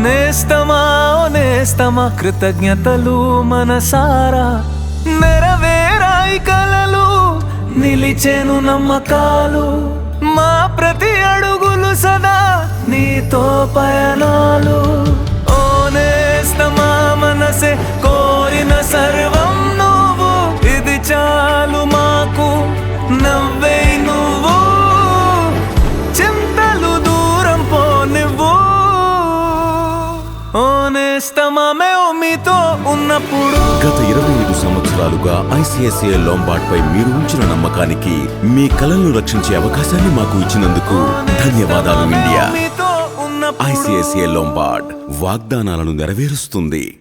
నేస్తమా ఓ నేస్తమా కృతజ్ఞతలు మనసారా, నెరవేరాయి కలలు నిలిచెను నమ్మకాలు, మా ప్రతి అడుగులు సదా నీతో పయనాలు. ఓ నేస్తమా మనసే కోరిన సర్వం నువ్వు, ఇది చాలు మాకు నవ్వే నువ్వు, చింతలు దూరం పోనివ్వు. ఓ నేస్తమా మేము మీతో ఉన్నప్పుడు. గత 25 సంవత్సరాలుగా ఐసిఐసిఐ లోంబార్డ్ పై మీరు ఉంచిన నమ్మకానికి, మీ కలలను రక్షించే అవకాశాన్ని మాకు ఇచ్చినందుకు ధన్యవాదాలు ఇండియా. ఐసిఐసిఐ లోంబార్డ్ వాగ్దానాలను నెరవేరుస్తుంది.